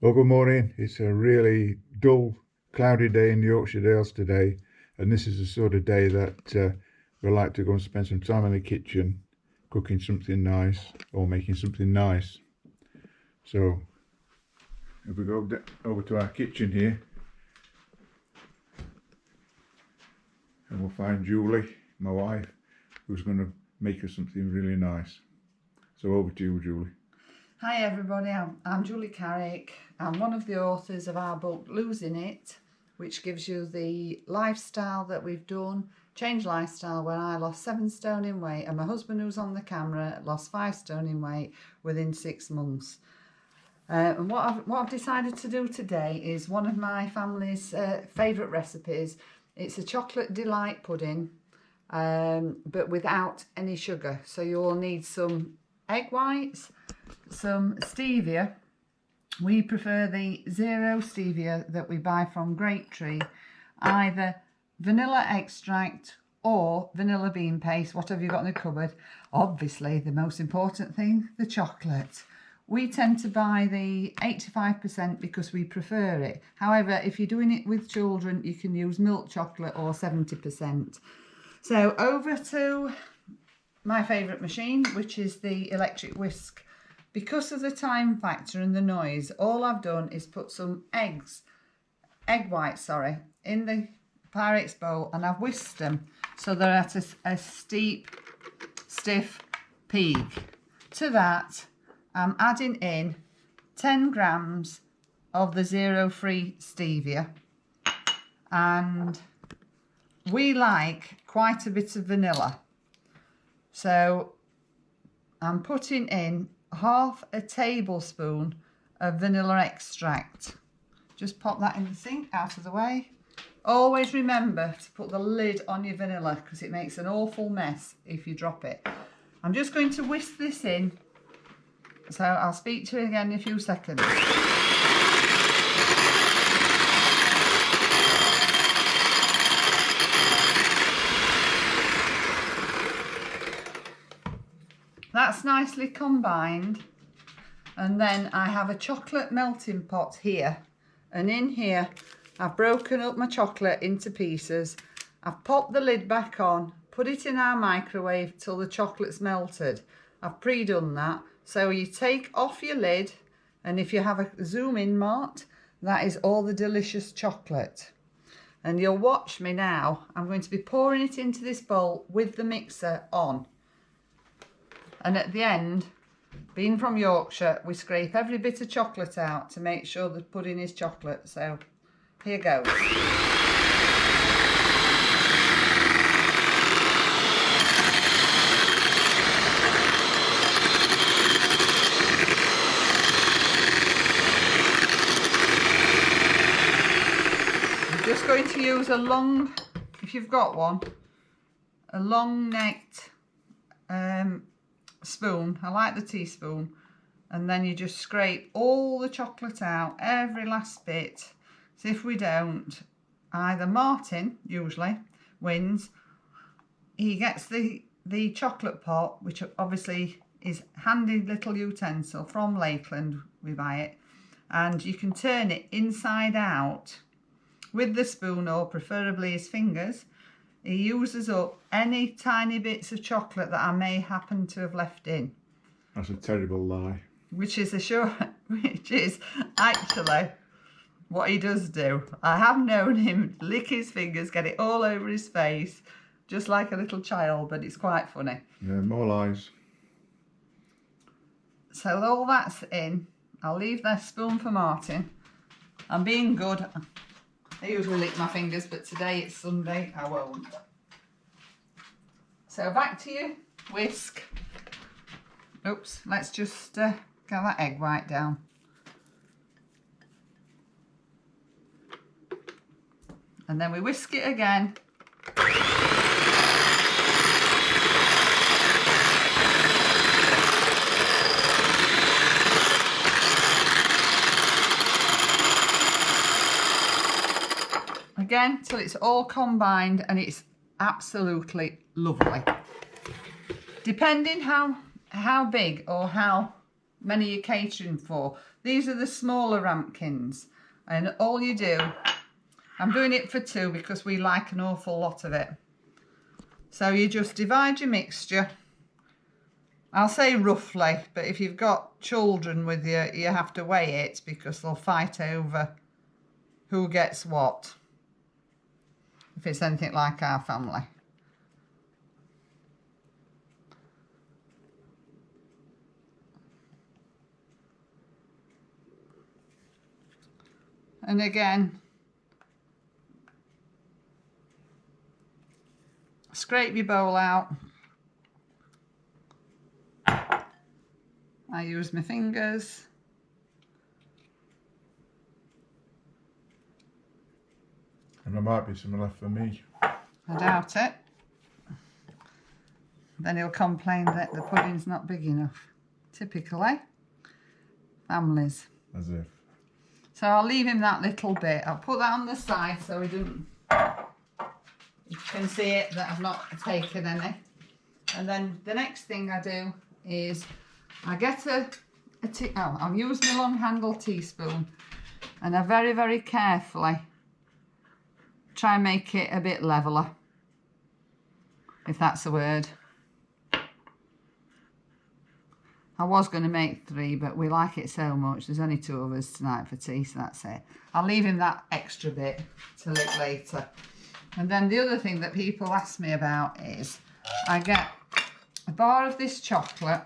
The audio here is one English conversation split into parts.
Well, good morning. It's a really dull, cloudy day in the Yorkshire Dales today, and this is the sort of day that we like to go and spend some time in the kitchen, cooking something nice or making something nice. So, if we go over to our kitchen here, and we'll find Julie, my wife, who's going to make us something really nice. So over to you, Julie. Hi everybody, I'm Julie Carrick. I'm one of the authors of our book Losing It, which gives you the lifestyle that we've done, change lifestyle, where I lost 7 stone in weight and my husband, who's on the camera, lost 5 stone in weight within 6 months. And what I've decided to do today is one of my family's favourite recipes. It's a chocolate delight pudding, but without any sugar. So you'll need some egg whites, some stevia. We prefer the zero stevia that we buy from Grape Tree, either vanilla extract or vanilla bean paste, whatever you've got in the cupboard. Obviously, the most important thing, the chocolate. We tend to buy the 85% because we prefer it. However, if you're doing it with children, you can use milk chocolate or 70%. So over to my favourite machine, which is the electric whisk. Because of the time factor and the noise, all I've done is put some egg whites, in the Pyrex bowl, and I've whisked them so they're at a steep, stiff peak. To that, I'm adding in 10 grams of the zero-free stevia, and we like quite a bit of vanilla. So I'm putting in half a tablespoon of vanilla extract. Just pop that in the sink out of the way. Always remember to put the lid on your vanilla because it makes an awful mess if you drop it. I'm just going to whisk this in, so I'll speak to you again in a few seconds. That's nicely combined, and then I have a chocolate melting pot here, and in here I've broken up my chocolate into pieces. I've popped the lid back on, put it in our microwave till the chocolate's melted. I've pre-done that, so you take off your lid, and if you have a zoom in mart, that is all the delicious chocolate. And you'll watch me now. I'm going to be pouring it into this bowl with the mixer on. And at the end, being from Yorkshire, we scrape every bit of chocolate out to make sure the pudding is chocolate. So here goes. I'm just going to use a long, if you've got one, a long necked spoon. I like the teaspoon, and then you just scrape all the chocolate out, every last bit. So if we don't, either Martin usually wins. He gets the chocolate pot, which obviously is handy little utensil from Lakeland, we buy it, and you can turn it inside out with the spoon, or preferably his fingers. He uses up any tiny bits of chocolate that I may happen to have left in. That's a terrible lie. Which is actually what he does do. I have known him lick his fingers, get it all over his face, just like a little child, but it's quite funny. Yeah, more lies. So all that's in. I'll leave that spoon for Martin. I'm being good. I usually lick my fingers, but today it's Sunday, I won't. So back to you, whisk. Oops, let's just get that egg white down. And then we whisk it again. Again, till it's all combined, and it's absolutely lovely. Depending how big or how many you're catering for. These are the smaller ramekins, and all you do, I'm doing it for 2 because we like an awful lot of it. So you just divide your mixture. I'll say roughly, but if you've got children with you, you have to weigh it because they'll fight over who gets what, if it's anything like our family. And again, scrape your bowl out. I use my fingers. And there might be some left for me. I doubt it. Then he'll complain that the pudding's not big enough. Typically, families. As if. So I'll leave him that little bit. I'll put that on the side so he doesn't... You can see it that I've not taken any. And then the next thing I do is I get I'll use my long handle teaspoon, and I very, very carefully try and make it a bit leveler, if that's a word. I was going to make 3, but we like it so much. There's only 2 of us tonight for tea, so that's it. I'll leave him that extra bit till it later. And then the other thing that people ask me about is I get a bar of this chocolate.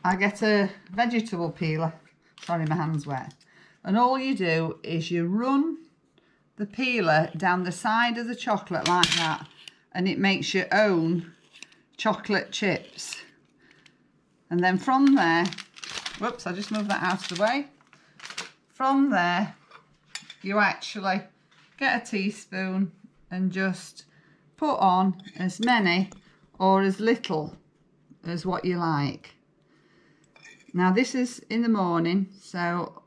I get a vegetable peeler. Sorry, my hand's wet. And all you do is you run the peeler down the side of the chocolate like that, and it makes your own chocolate chips. And then from there, whoops, I just moved that out of the way. From there, you actually get a teaspoon and just put on as many or as little as what you like. Now this is in the morning, so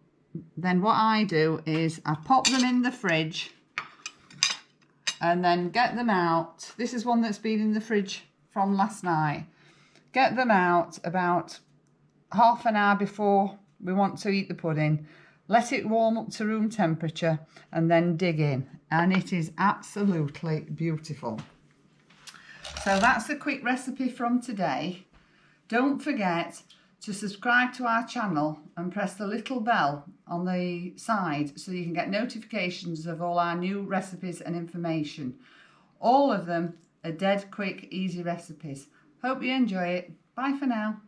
then what I do is I pop them in the fridge and then get them out. This is one that's been in the fridge from last night. Get them out about half an hour before we want to eat the pudding. Let it warm up to room temperature and then dig in. And it is absolutely beautiful. So that's a quick recipe from today. Don't forget to subscribe to our channel and press the little bell on the side so you can get notifications of all our new recipes and information. All of them are dead quick, easy recipes. Hope you enjoy it. Bye for now.